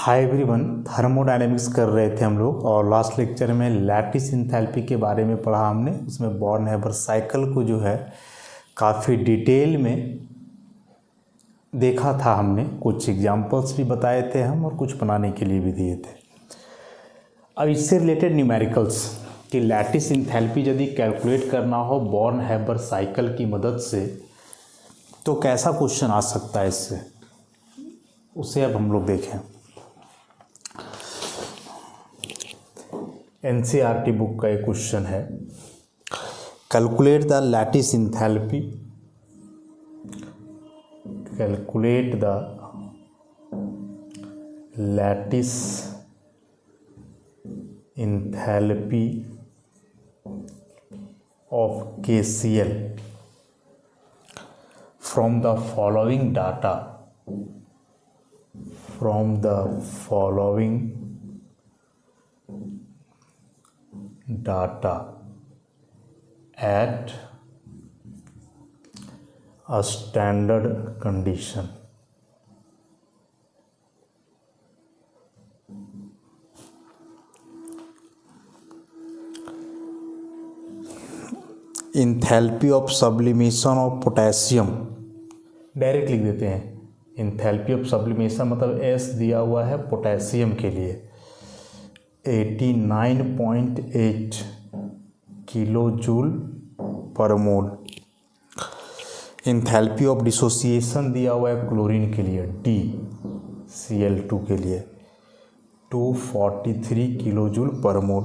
Hi everyone, thermodynamics कर रहे थे हम लोग और लास्ट लेक्चर में लैटिस इंथैल्पी के बारे में पढ़ा हमने। उसमें बॉर्न हैबर साइकिल को जो है काफ़ी डिटेल में देखा था हमने, कुछ एग्जांपल्स भी बताए थे हम और कुछ बनाने के लिए भी दिए थे। अब इससे रिलेटेड न्यूमेरिकल्स कि लैटिस इंथैल्पी यदि कैलकुलेट करना हो बॉर्न हैबर साइकिल की मदद से तो कैसा क्वेश्चन आ सकता है इससे, उसे अब हम लोग देखें। एनसीईआरटी बुक का एक क्वेश्चन है, calculate the lattice enthalpy, calculate the lattice enthalpy of KCl from the following data, from the following data at a standard condition. Enthalpy of sublimation of potassium, direct लिख देते हैं। Enthalpy of sublimation मतलब S दिया हुआ है potassium के लिए 89.8 kilo joule पर मोल। इंथैल्पी ऑफ डिसोसिएशन दिया हुआ है क्लोरीन के लिए DCl2 के लिए 243 किलो जूल पर मोल।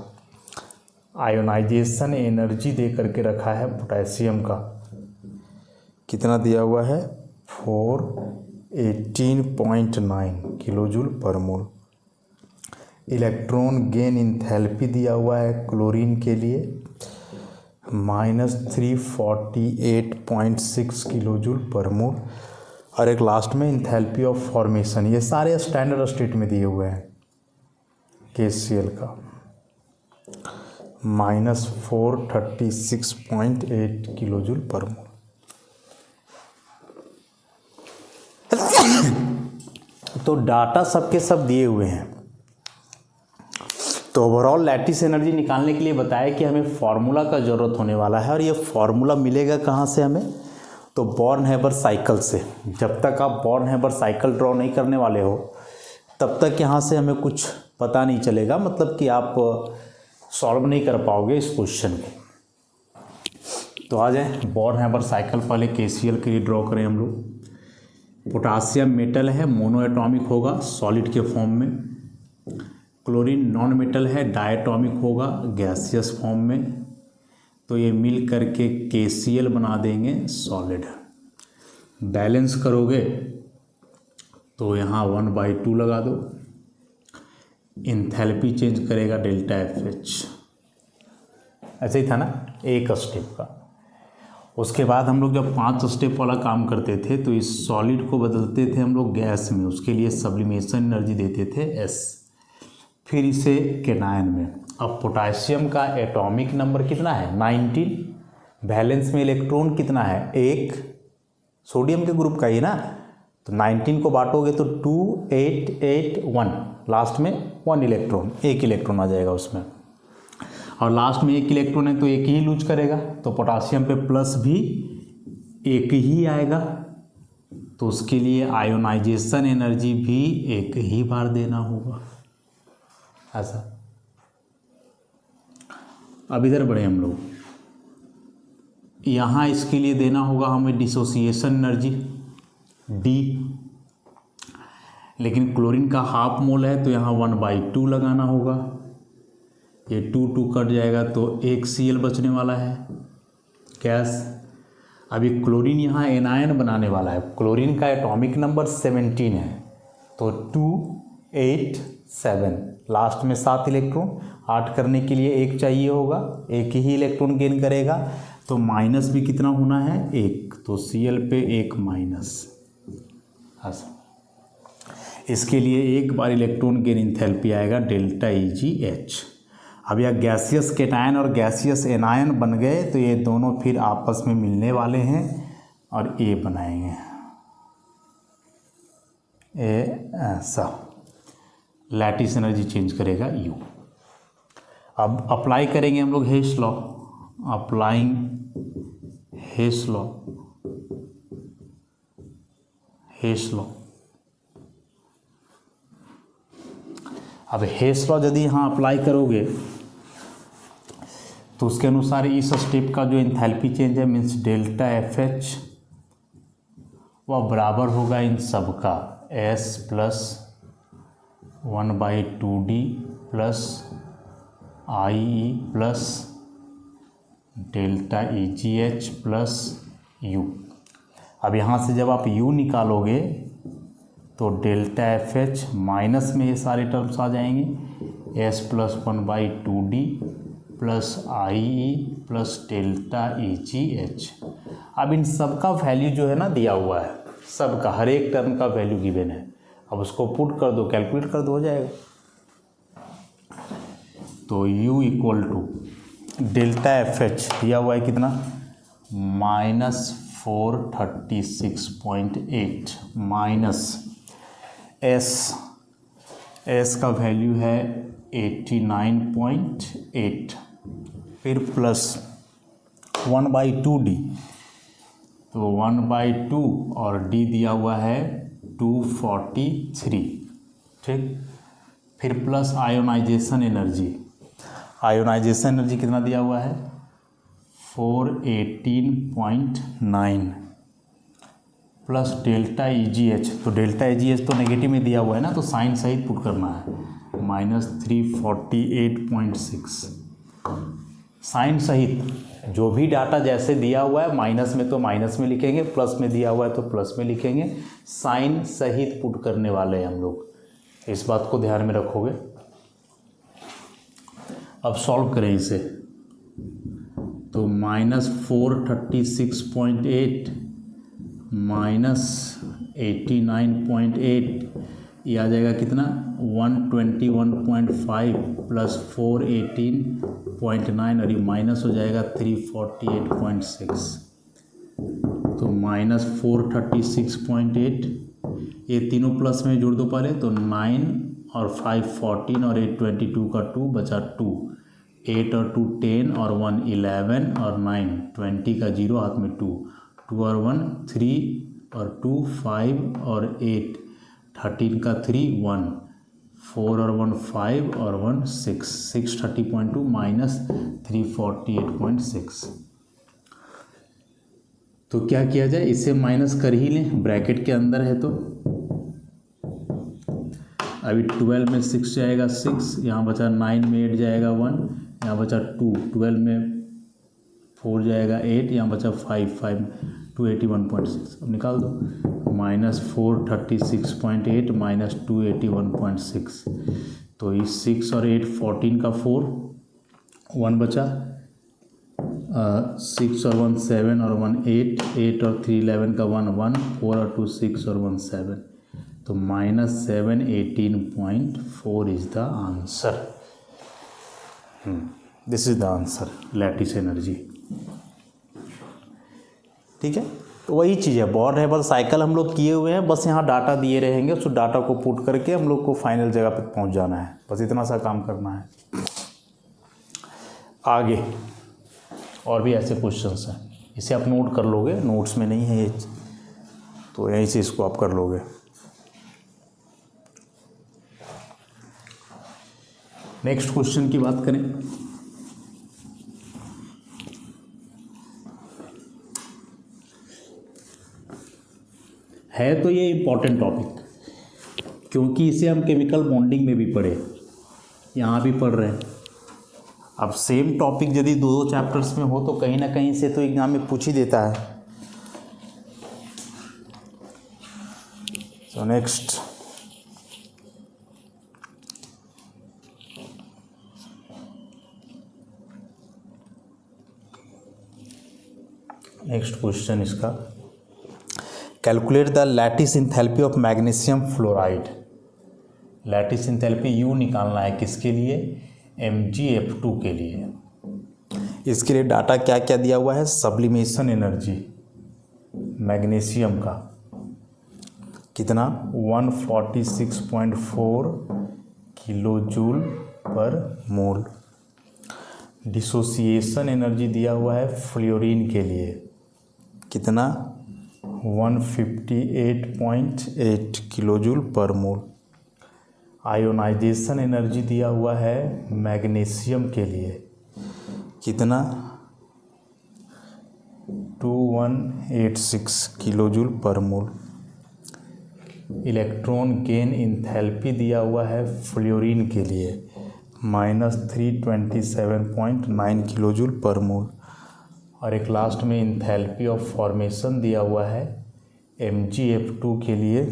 आयोनाइजेशन एनर्जी दे करके रखा है पोटेशियम का, कितना दिया हुआ है 418.9 किलो जूल पर मोल। इलेक्ट्रॉन गेन इंथैल्पी दिया हुआ है क्लोरीन के लिए -348.6 किलो जूल पर मोल। और एक लास्ट में इंथैल्पी ऑफ फॉर्मेशन, ये सारे स्टैंडर्ड स्टेट में दिए हुए हैं KCl का -436.8 किलो जूल पर मोल। तो डाटा सबके सब दिए हुए हैं। तो ओवरऑल लैटिस एनर्जी निकालने के लिए बताया कि हमें फार्मूला का ज़रूरत होने वाला है और ये फार्मूला मिलेगा कहाँ से हमें, तो बॉर्न हैबर साइकिल से। जब तक आप बॉर्न हैबर साइकिल ड्रॉ नहीं करने वाले हो तब तक यहाँ से हमें कुछ पता नहीं चलेगा, मतलब कि आप सॉल्व नहीं कर पाओगे इस क्वेश्चन को। तो आ जाए बॉर्न हैबर साइकिल, पहले KCl के लिए ड्रॉ करें हम लोग। पोटासियम मेटल है, मोनो एटॉमिक होगा सॉलिड के फॉर्म में। क्लोरीन नॉन मेटल है, डायटॉमिक होगा गैसियस फॉर्म में। तो ये मिल करके KCl बना देंगे सॉलिड। बैलेंस करोगे तो यहाँ 1/2 लगा दो। इंथैल्पी चेंज करेगा ΔFH, ऐसे ही था ना एक स्टेप का। उसके बाद हम लोग जब 5 स्टेप वाला काम करते थे तो इस सॉलिड को बदलते थे हम लोग गैस में, उसके लिए सब्लिमेशन एनर्जी देते थे S, फिर इसे केनायन में। अब पोटेशियम का एटॉमिक नंबर कितना है 19, वैलेंस में इलेक्ट्रॉन कितना है 1, सोडियम के ग्रुप का ही ना, तो 19 को बांटोगे तो 2881, लास्ट में 1 इलेक्ट्रॉन, 1 इलेक्ट्रॉन आ जाएगा उसमें। और लास्ट में 1 इलेक्ट्रॉन है तो 1 ही लूज करेगा, तो पोटासियम पे प्लस भी 1 ही आएगा, तो उसके लिए आयोनाइजेशन एनर्जी भी 1 ही बार देना होगा ऐसा। अब इधर बढ़े हम लोग, यहाँ इसके लिए देना होगा हमें डिसोसिएशन एनर्जी D, लेकिन क्लोरीन का हाफ मोल है तो यहाँ 1/2 लगाना होगा। ये 2 कट जाएगा तो 1 Cl बचने वाला है गैस। अभी क्लोरीन यहाँ एनायन बनाने वाला है, क्लोरीन का एटॉमिक नंबर 17 है तो 287, लास्ट में 7 इलेक्ट्रॉन, 8 करने के लिए 1 चाहिए होगा, 1 ही इलेक्ट्रॉन गेन करेगा, तो माइनस भी कितना होना है 1, तो Cl पे 1 माइनस ऐसा। इसके लिए एक बार इलेक्ट्रॉन गेन इंथैल्पी आएगा ΔEgH। अब यह गैसियस केटायन और गैसियस एनायन बन गए तो ये दोनों फिर आपस में मिलने वाले हैं और ए बनाएंगे, ए ऐसा। लैटिस एनर्जी चेंज करेगा U। अब अप्लाई करेंगे हम लोग हेस लॉ, अप्लाइंग हेस लॉ, हेस लॉ। अब हेस लॉ यदि यहाँ अप्लाई करोगे तो उसके अनुसार इस स्टेप का जो एंथैल्पी चेंज है मीन्स डेल्टा FH वह बराबर होगा इन सब का S plus 1/2D plus IE plus delta EGH plus U। अब यहाँ से जब आप U निकालोगे तो डेल्टा FH माइनस में ये सारे टर्म्स आ जाएंगे, S plus 1/2D plus IE plus delta EGH। अब इन सब का वैल्यू जो है ना दिया हुआ है, सब का हर एक टर्म का वैल्यू गिवन है। अब उसको पुट कर दो, कैलकुलेट कर दो, हो जाएगा। तो U equal to delta FH दिया हुआ है कितना, -436.8 माइनस S का वैल्यू है 89.8, फिर प्लस 1/2D, तो 1/2 और D दिया हुआ है 243, ठीक। फिर plus ionization energy, ionization energy कितना दिया हुआ है 418.9 प्लस डेल्टा EGH, तो डेल्टा EGH तो नेगेटिव में दिया हुआ है ना, तो साइन सहित पुट करना है, -348.6 साइन सहित। जो भी डाटा जैसे दिया हुआ है माइनस में तो माइनस में लिखेंगे, प्लस में दिया हुआ है तो प्लस में लिखेंगे, साइन सहित पुट करने वाले हैं हम लोग, इस बात को ध्यान में रखोगे। अब सॉल्व करें इसे, तो -436.8 माइनस 89.8 ये आ जाएगा कितना 121.5 प्लस 418.9 और ये माइनस हो जाएगा 348.6, तो -436.8 ये तीनों प्लस में जोड़ दो पहले, तो 9 और 5 14 और 8 22 का 2 बचा 2, 8 और 2 10 और 1 11 और 9 20 का 0 हाथ में 2 और 1 3 और 2 5 और 8 13 का 3 1 4 और 1 5 और 1 6 630.2 माइनस 348.6। तो क्या किया जाए, इसे माइनस कर ही लें, ब्रैकेट के अंदर है तो। अभी 12 में 6 जाएगा 6, यहाँ बचा 9 में 8 जाएगा 1, यहाँ बचा 2, 12 में 4 जाएगा 8, यहाँ बचा 5 281.6। अब निकाल दो, -436.8 माइनस 281.6, तो ये 6 और 8 14 का 4 1 बचा, 6 और 1 7 और 1 8 8 और 3 11 का 1 1 4 और 2 6 और 1 7, तो -718.4 is the answer. This is the answer, lattice energy. ठीक है, तो वही चीज़ है, बॉर्ड है बस साइकिल हम लोग किए हुए हैं, बस यहाँ डाटा दिए रहेंगे, उस डाटा को पुट करके हम लोग को फाइनल जगह पे पहुँच जाना है, बस इतना सा काम करना है। आगे और भी ऐसे क्वेश्चंस हैं, इसे आप नोट कर लोगे, नोट्स में नहीं है ये, तो यहीं से इसको आप कर लोगे। नेक्स्ट क्वेश्चन की बात करें, है तो ये इम्पॉर्टेंट टॉपिक, क्योंकि इसे हम केमिकल बॉन्डिंग में भी पढ़े, यहाँ भी पढ़ रहे हैं। अब सेम टॉपिक यदि दो चैप्टर्स में हो तो कहीं ना कहीं से तो एग्जाम में पूछ ही देता है। सो नेक्स्ट, क्वेश्चन इसका, calculate the lattice enthalpy of magnesium fluoride. Lattice enthalpy U निकालना है किसके लिए, MgF2 के लिए। इसके लिए डाटा क्या क्या दिया हुआ है, सब्लिमेशन एनर्जी मैग्नीशियम का कितना 146.4 किलोजूल पर मोल। डिसोसिएशन एनर्जी दिया हुआ है फ्लोरीन के लिए, कितना 158.8 किलोजूल पर मोल। आयोनाइजेशन एनर्जी दिया हुआ है मैग्नीशियम के लिए, कितना 2186 किलोजूल पर मोल। इलेक्ट्रॉन गेन इंथैल्पी दिया हुआ है फ्लोरीन के लिए -327.9 किलोजूल पर मोल। और एक लास्ट में इंथैल्पी ऑफ फॉर्मेशन दिया हुआ है MgF2 के लिए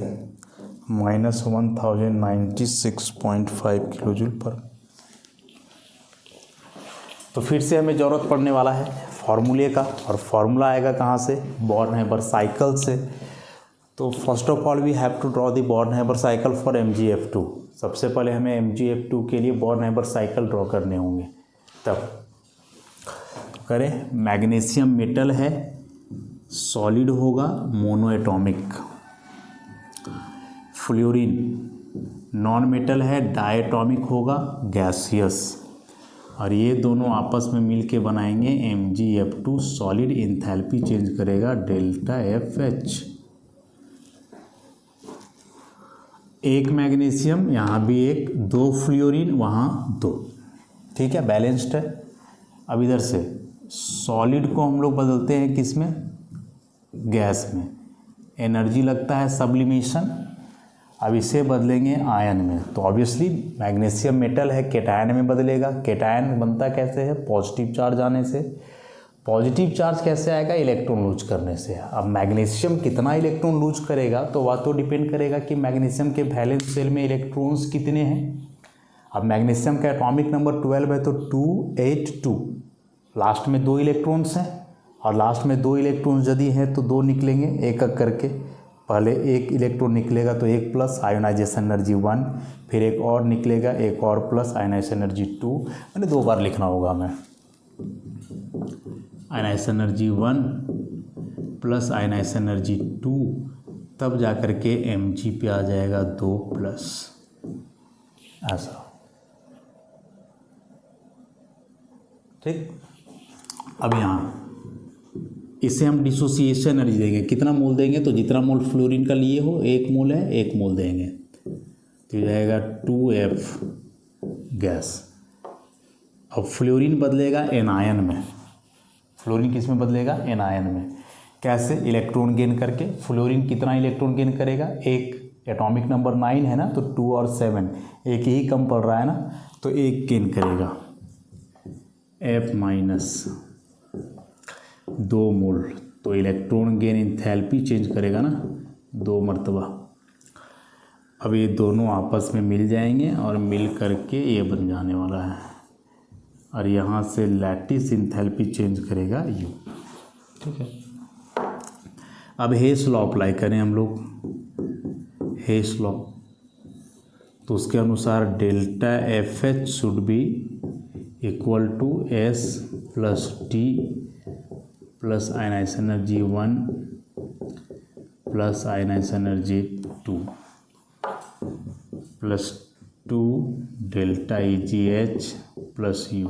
-1096.5 किलोजूल पर। तो फिर से हमें ज़रूरत पड़ने वाला है फार्मूले का, और फार्मूला आएगा कहाँ से, बॉर्न-हैबर साइकिल से। तो first of all we have to draw the Born Haber cycle for MgF2। सबसे पहले हमें MgF2 के लिए बॉर्न-हैबर साइकिल ड्रॉ करने होंगे। तब तो करें, मैग्नीशियम मेटल है, सॉलिड होगा, mono atomic. Fluorine non metal है, डायटॉमिक होगा, गैसियस। और ये दोनों आपस में मिल के बनाएंगे MgF2 सॉलिड। इंथैल्पी चेंज करेगा ΔFH। एक मैग्नीशियम, यहाँ भी एक, 2 फ्लोरीन, वहाँ 2, ठीक है, बैलेंस्ड है। अब इधर से सॉलिड को हम लोग बदलते हैं किस में, गैस में। एनर्जी लगता है सब्लिमेशन। अब इसे बदलेंगे आयन में, तो ऑब्वियसली मैग्नीशियम मेटल है, केटायन में बदलेगा। केटायन बनता कैसे है, पॉजिटिव चार्ज आने से। पॉजिटिव चार्ज कैसे आएगा, इलेक्ट्रॉन लूज करने से। अब मैग्नीशियम कितना इलेक्ट्रॉन लूज करेगा, तो वह तो डिपेंड करेगा कि मैग्नीशियम के वैलेंस शेल में इलेक्ट्रॉन्स कितने हैं। अब मैग्नीशियम का एटॉमिक नंबर 12 है, तो 282, लास्ट में 2 इलेक्ट्रॉन्स हैं, और लास्ट में 2 इलेक्ट्रॉन्स यदि हैं तो 2 निकलेंगे एक एक करके। पहले एक इलेक्ट्रॉन निकलेगा तो 1 प्लस आयोनाइजेशन एनर्जी 1, फिर एक और निकलेगा, एक और प्लस आयोनाइजेशन एनर्जी 2। मैंने 2 बार लिखना होगा हमें, ionization energy 1 plus ionization energy 2, तब जा कर के Mg पे आ जाएगा 2 प्लस, ऐसा, ठीक। अब यहाँ इसे हम डिसोसिएशन एनर्जी देंगे, कितना मोल देंगे, तो जितना मोल फ्लोरीन का लिए हो, 1 मोल है, 1 मोल देंगे, तो जाएगा 2F गैस। अब फ्लोरीन बदलेगा एनायन में। फ्लोरीन किस में बदलेगा, एनायन में। कैसे, इलेक्ट्रॉन गेन करके। फ्लोरीन कितना इलेक्ट्रॉन गेन करेगा, 1, एटॉमिक नंबर 9 है ना, तो 2 और 7, एक ही कम पड़ रहा है ना, तो 1 गेन करेगा, F माइनस 2 मोल। तो इलेक्ट्रॉन गेन इंथैल्पी चेंज करेगा ना 2 मरतबा। अब ये दोनों आपस में मिल जाएंगे और मिल करके ये बन जाने वाला है, और यहाँ से लैटिस इंथैल्पी चेंज करेगा U, ठीक है। अब हेस लॉ अप्लाई करें हम लोग, हेस लॉ, तो उसके अनुसार ΔFH should be equal to S plus T plus ionization energy 1 plus ionization energy 2 plus 2 ΔEGH plus U।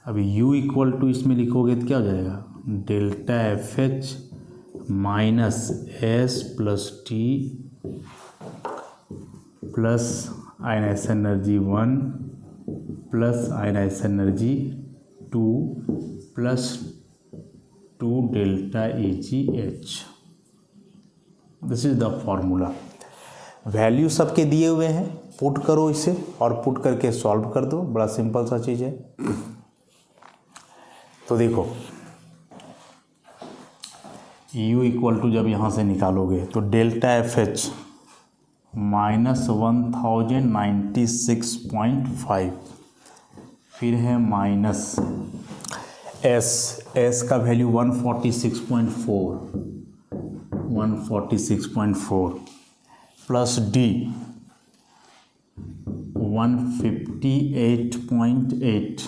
अब U इक्वल टू इसमें लिखोगे तो क्या हो जाएगा, ΔFH minus S plus T plus ionization energy 1 plus ionization energy 2 plus 2 ΔEGH। This is the formula. Value सबके दिए हुए हैं, पुट करो इसे और पुट करके सॉल्व कर दो, बड़ा सिंपल सा चीज़ है। तो देखो U इक्वल टू जब यहाँ से निकालोगे तो ΔFH माइनस 1096.5, फिर है माइनस S का value 146.4 plus D 158.8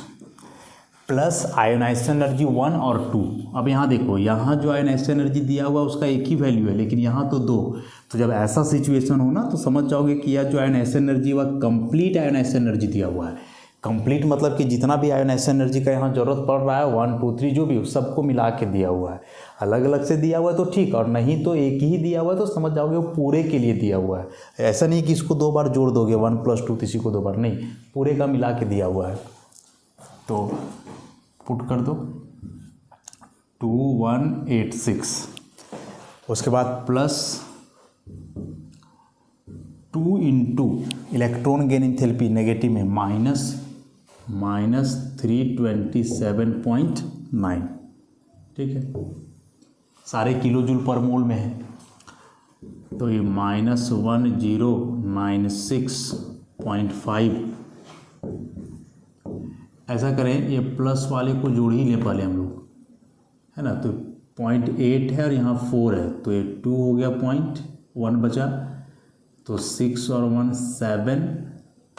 plus ionization energy 1 और 2। अब यहाँ देखो, यहाँ जो आयोनाइजेशन एनर्जी दिया हुआ उसका एक ही वैल्यू है, लेकिन यहाँ तो 2। तो जब ऐसा सिचुएशन हो ना तो समझ जाओगे कि यह जो आयोनाइजेशन एनर्जी वह कंप्लीट आयोनाइजेशन एनर्जी दिया हुआ है। कंप्लीट मतलब कि जितना भी आयोनाइजेशन एनर्जी का यहाँ जरूरत पड़ रहा है 1 2 3 जो भी सबको मिला के दिया हुआ है। अलग अलग से दिया हुआ है तो ठीक, और नहीं तो एक ही दिया हुआ है तो समझ जाओगे वो पूरे के लिए दिया हुआ है। ऐसा नहीं कि इसको 2 बार जोड़ दोगे 1 + 2 इसी को 2 बार, नहीं, पूरे का मिला के दिया हुआ है। तो पुट कर दो 2186, उसके बाद plus 2 × electron gain enthalpy negative में माइनस 327.9, ठीक है, सारे किलो जूल पर मोल में है। तो ये -1096.5, ऐसा करें ये प्लस वाले को जोड़ ही लें पहले हम लोग, है ना। तो 0.8 है और यहाँ 4 है, तो ये 2 हो गया, 0.1 बचा, तो 6 और 1 7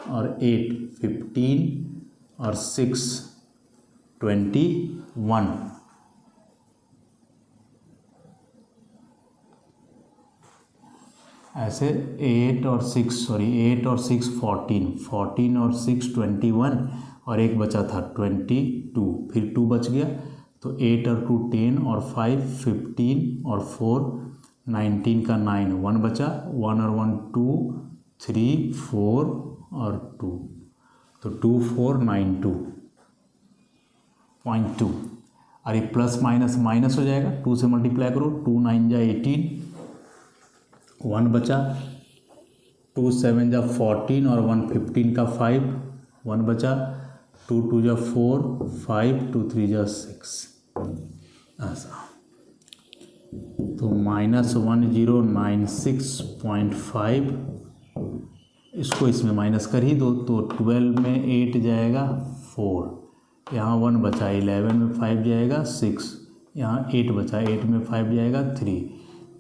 और 8 15 और 6 21। ऐसे 8 और 6 14 और 6 21 और एक बचा था 22, फिर 2 बच गया, तो 8 और 2 10 और 5 15 और 4 19 का 9, 1 बचा, 1 और 1 2 3 4 और 2, तो 2492.2। और ये प्लस माइनस माइनस हो जाएगा, 2 से मल्टीप्लाई करो, 2 9 जा 18, 1 बचा, 2 7 जा 14 और 1 15 का 5, 1 बचा, 2 2 जा 4 5 2 3 जा 6, ऐसा। तो -1096.5, इसको इसमें माइनस कर ही दो, तो 12 में 8 जाएगा 4, यहाँ 1 बचा, 11 में 5 जाएगा 6, यहाँ 8 बचा, 8 में 5 जाएगा 3,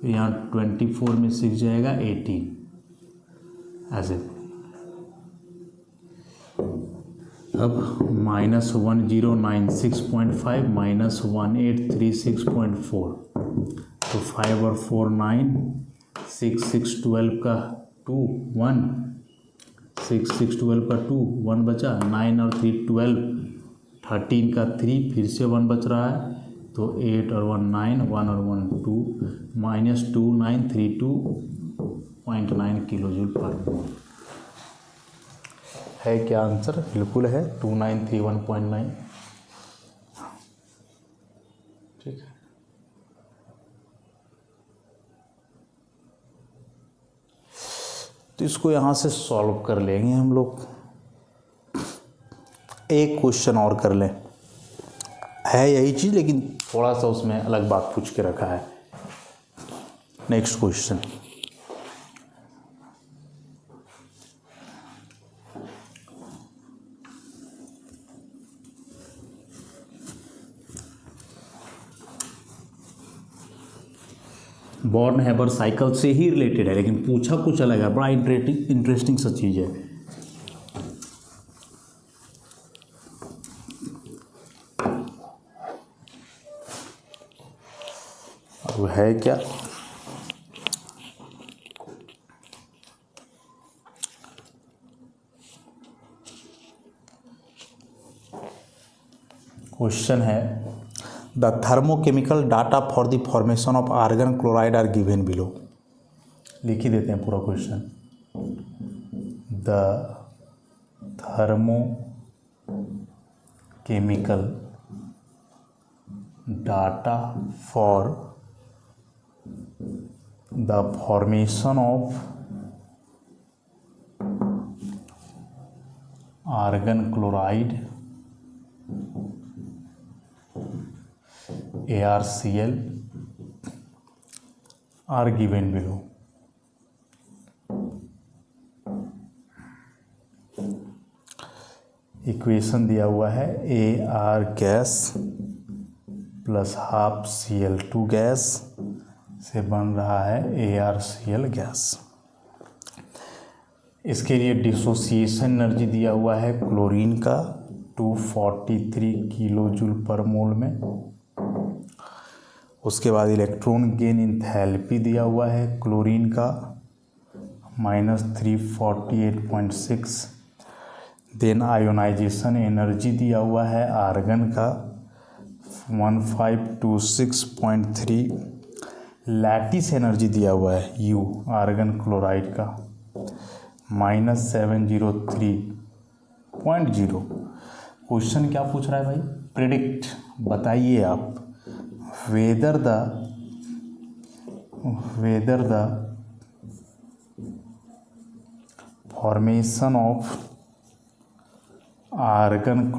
फिर यहाँ 24 में 6 जाएगा 18, ऐसे। अब -1096.5 -1836.4, तो 5 और 4 9, 6 6 12 का 2 1, 6 6 12 का 2 1 बचा, 9 और 3 12, 13 का 3, फिर से 1 बच रहा है, तो 8 और 1 9, 1 और 1 2, -2932.9 किलो जूल पर मोल है। क्या आंसर? बिल्कुल है 2931.9, ठीक है। तो इसको यहाँ से सॉल्व कर लेंगे हम लोग। एक क्वेश्चन और कर लें, है यही चीज़ लेकिन थोड़ा सा उसमें अलग बात पूछ के रखा है। Next question, born Haber cycle से ही रिलेटेड है, लेकिन पूछा कुछ अलग है, बड़ा इंटरेस्टिंग सा चीज़ है। अब है क्या, क्वेश्चन है the thermochemical data for the formation of argon chloride are given below. लिख ही देते हैं पूरा question. The thermochemical data for the formation of argon chloride ArCl are given below। Equation दिया हुआ है Ar gas plus half Cl2 gas से बन रहा है ArCl गैस। इसके लिए डिसोसिएशन एनर्जी दिया हुआ है क्लोरीन का 243 किलो जूल पर मोल में। उसके बाद इलेक्ट्रॉन गेन इंथैल्पी दिया हुआ है क्लोरीन का -348.6। देन आयोनाइजेशन एनर्जी दिया हुआ है आर्गन का 1526.3। लैटिस एनर्जी दिया हुआ है यू आर्गन क्लोराइड का -703.0। क्वेश्चन क्या पूछ रहा है भाई? प्रेडिक्ट, बताइए आप whether the formation of argon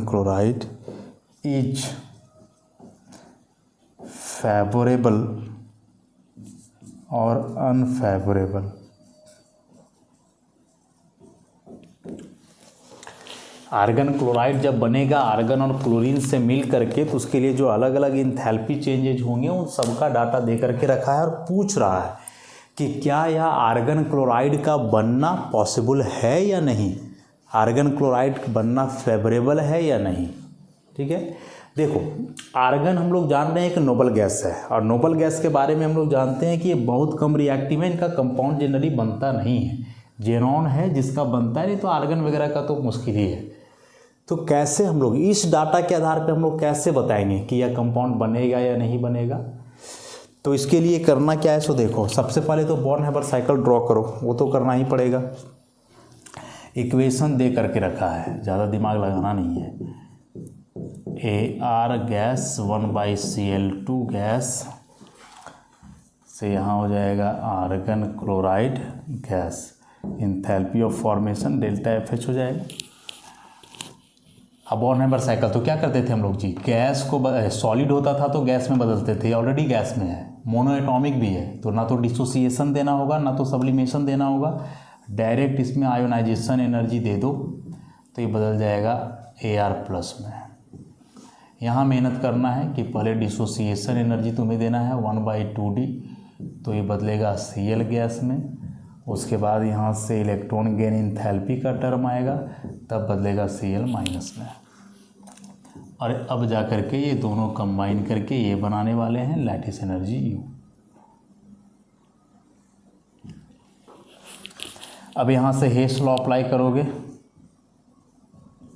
chloride is favourable और अनफेवरेबल। आर्गन क्लोराइड जब बनेगा आर्गन और क्लोरीन से मिल करके, तो उसके लिए जो अलग अलग इंथैल्पी चेंजेज होंगे उन सबका डाटा दे करके रखा है और पूछ रहा है कि क्या यह आर्गन क्लोराइड का बनना पॉसिबल है या नहीं, आर्गन क्लोराइड बनना फेवरेबल है या नहीं। ठीक है, देखो आर्गन हम लोग जान रहे हैं कि नोबल गैस है, और नोबल गैस के बारे में हम लोग जानते हैं कि ये बहुत कम रिएक्टिव है, इनका कंपाउंड जनरली बनता नहीं है, जेनॉन है जिसका बनता है, नहीं तो आर्गन वगैरह का तो मुश्किल ही है। तो कैसे हम लोग इस डाटा के आधार पर हम लोग कैसे बताएंगे कि यह कंपाउंड बनेगा या नहीं बनेगा? तो इसके लिए करना क्या है, सो देखो सबसे पहले तो बॉर्न हैबर साइकिल ड्रॉ करो, वो तो करना ही पड़ेगा। इक्वेशन दे करके रखा है, ज़्यादा दिमाग लगाना नहीं है। AR गैस 1/Cl2 गैस से यहाँ हो जाएगा argon chloride gas, enthalpy of formation ΔFH हो जाएगा। अब बॉर्न हैबर साइकिल तो क्या करते थे हम लोग जी, गैस को सॉलिड होता था तो गैस में बदलते थे, ऑलरेडी गैस में है, मोनो एटॉमिक भी है, तो ना तो डिसोसिएशन देना होगा ना तो सब्लिमेशन देना होगा, डायरेक्ट इसमें आयोनाइजेशन एनर्जी दे दो तो ये बदल जाएगा AR+ में। यहाँ मेहनत करना है कि पहले डिसोसिएशन एनर्जी तुम्हें देना है 1/2D, तो ये बदलेगा Cl गैस में। उसके बाद यहाँ से इलेक्ट्रॉन गेन इंथैल्पी का टर्म आएगा, तब बदलेगा Cl- में। और अब जा करके ये दोनों कंबाइन करके ये बनाने वाले हैं लैटिस एनर्जी U। अब यहाँ से हेस लॉ अप्लाई करोगे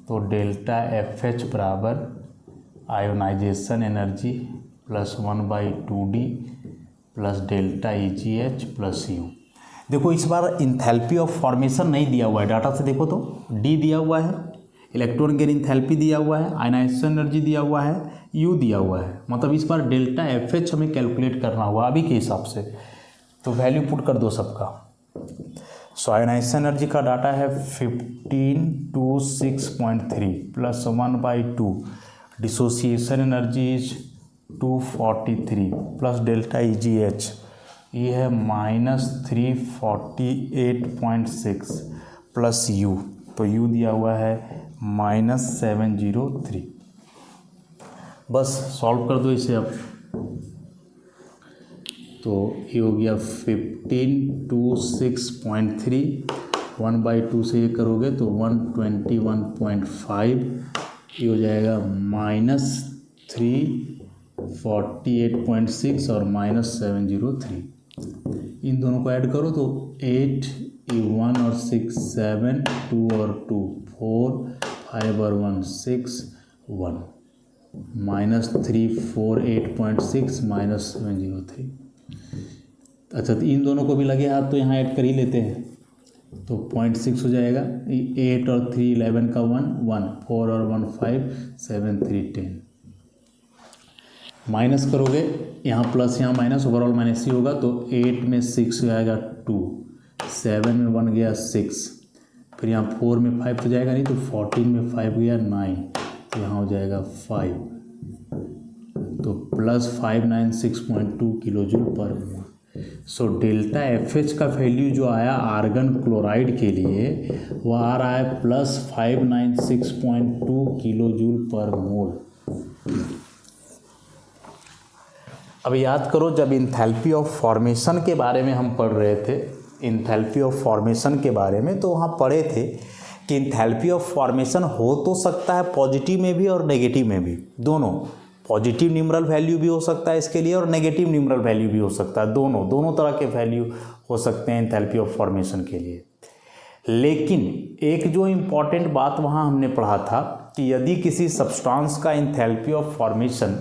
तो ΔFH बराबर ionization energy plus 1/2D plus ΔEgH plus U। देखो इस बार इंथैल्पी ऑफ फॉर्मेशन नहीं दिया हुआ है, डाटा से देखो तो D दिया हुआ है, इलेक्ट्रॉन गेन इंथैल्पी दिया हुआ है, आयोनाइजेशन एनर्जी दिया हुआ है, U दिया हुआ है, मतलब इस बार ΔFH हमें कैलकुलेट करना होगा अभी के हिसाब से। तो वैल्यू पुट कर दो सबका। सो आयोनाइजेशन एनर्जी का डाटा है 1526.3 plus 1/2, dissociation energy is 243 plus ΔEgH ये है -348.6 प्लस U, तो U दिया हुआ है -703। बस सॉल्व कर दो इसे अब, तो ये हो गया 1526.3, 1/2 से ये करोगे तो 121.5, ये हो जाएगा -348.6 और -703। इन दोनों को ऐड करो तो 8, 1 और 6 7, 2 और 2 4, 5 और 1 6, 1, -348.6 -703। अच्छा तो इन दोनों को भी लगे हाथ तो यहाँ ऐड कर ही लेते हैं, तो 0.6 हो जाएगा, 8 और 3 11 का 1 1, 4 और 1 5, 7 3 10। माइनस करोगे यहाँ प्लस यहाँ माइनस, ओवरऑल माइनस ही होगा, तो 8 में 6 आएगा 2, 7 में 1 गया 6, फिर यहाँ 4 में 5 तो जाएगा नहीं, तो 14 में 5 गया 9, तो यहाँ हो जाएगा 5, तो प्लस 596.2 किलो जूल पर मोल। सो ΔFH का वैल्यू जो आया आर्गन क्लोराइड के लिए वह आ रहा है प्लस 596.2 किलो जूल पर मोल। अब याद करो जब इंथैल्पी ऑफ फॉर्मेशन के बारे में हम पढ़ रहे थे, इंथैल्पी ऑफ फॉर्मेशन के बारे में, तो वहाँ पढ़े थे कि इंथैल्पी ऑफ फॉर्मेशन हो तो सकता है पॉजिटिव में भी और नेगेटिव में भी, दोनों। पॉजिटिव न्यूमरल वैल्यू भी हो सकता है इसके लिए और नेगेटिव न्यूमरल वैल्यू भी हो सकता है, दोनों तरह के वैल्यू हो सकते हैं इंथैल्पी ऑफ फॉर्मेशन के लिए। लेकिन एक जो इम्पॉर्टेंट बात वहाँ हमने पढ़ा था कि यदि किसी सब्सटेंस का इंथैल्पी ऑफ फॉर्मेशन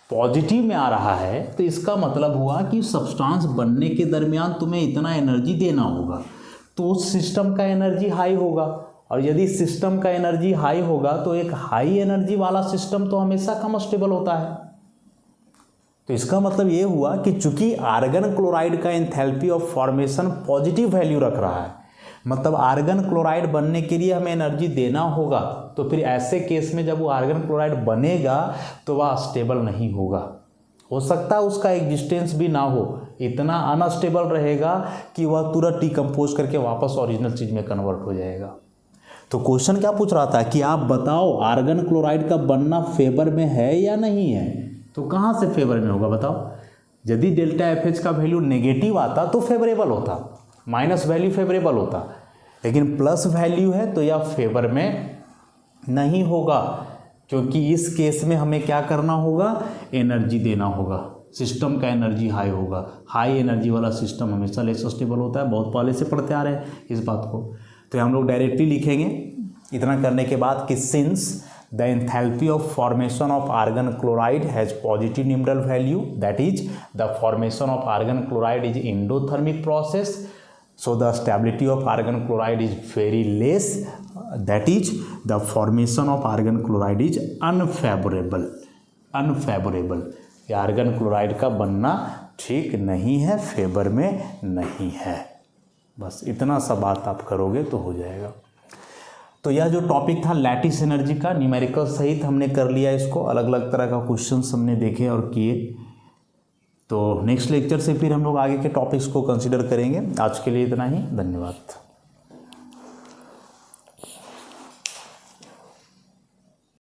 पॉजिटिव में आ रहा है तो इसका मतलब हुआ कि सब्सटेंस बनने के दरमियान तुम्हें इतना एनर्जी देना होगा, तो उस सिस्टम का एनर्जी हाई होगा। और यदि सिस्टम का एनर्जी हाई होगा तो एक हाई एनर्जी वाला सिस्टम तो हमेशा कंबस्टेबल होता है। तो इसका मतलब ये हुआ कि चूंकि आर्गन क्लोराइड का enthalpy of formation positive value रख रहा है, मतलब आर्गन क्लोराइड बनने के लिए हमें एनर्जी देना होगा, तो फिर ऐसे केस में जब वो आर्गन क्लोराइड बनेगा तो वह स्टेबल नहीं होगा। हो सकता है उसका एग्जिस्टेंस भी ना हो, इतना अनस्टेबल रहेगा कि वह तुरंत डिकम्पोज करके वापस ओरिजिनल चीज़ में कन्वर्ट हो जाएगा। तो क्वेश्चन क्या पूछ रहा था कि आप बताओ आर्गन क्लोराइड का बनना फेवर में है या नहीं है। तो कहाँ से फेवर में होगा बताओ। यदि डेल्टा एफ एच का वैल्यू नेगेटिव आता तो फेवरेबल होता, माइनस वैल्यू फेवरेबल होता, लेकिन प्लस वैल्यू है तो यह फेवर में नहीं होगा, क्योंकि इस केस में हमें क्या करना होगा, एनर्जी देना होगा, सिस्टम का एनर्जी हाई होगा। हाई एनर्जी वाला सिस्टम हमेशा लेस स्टेबल होता है, बहुत पहले से पढ़ते आ रहे हैं इस बात को। तो हम लोग डायरेक्टली लिखेंगे इतना करने के बाद कि since the enthalpy of formation of argon chloride has positive numeral value, that is the formation of argon chloride is endothermic process, so the stability of argon chloride is very less, that is the formation of argon chloride is unfavorable। ये argon chloride का बनना ठीक नहीं है, favour में नहीं है। बस इतना सा बात आप करोगे तो हो जाएगा। तो यह जो टॉपिक था लैटिस एनर्जी का न्यूमेरिकल सहित हमने कर लिया इसको, अलग अलग तरह का क्वेश्चंस हमने देखे और किए। तो नेक्स्ट लेक्चर से फिर हम लोग आगे के टॉपिक्स को कंसिडर करेंगे। आज के लिए इतना ही, धन्यवाद।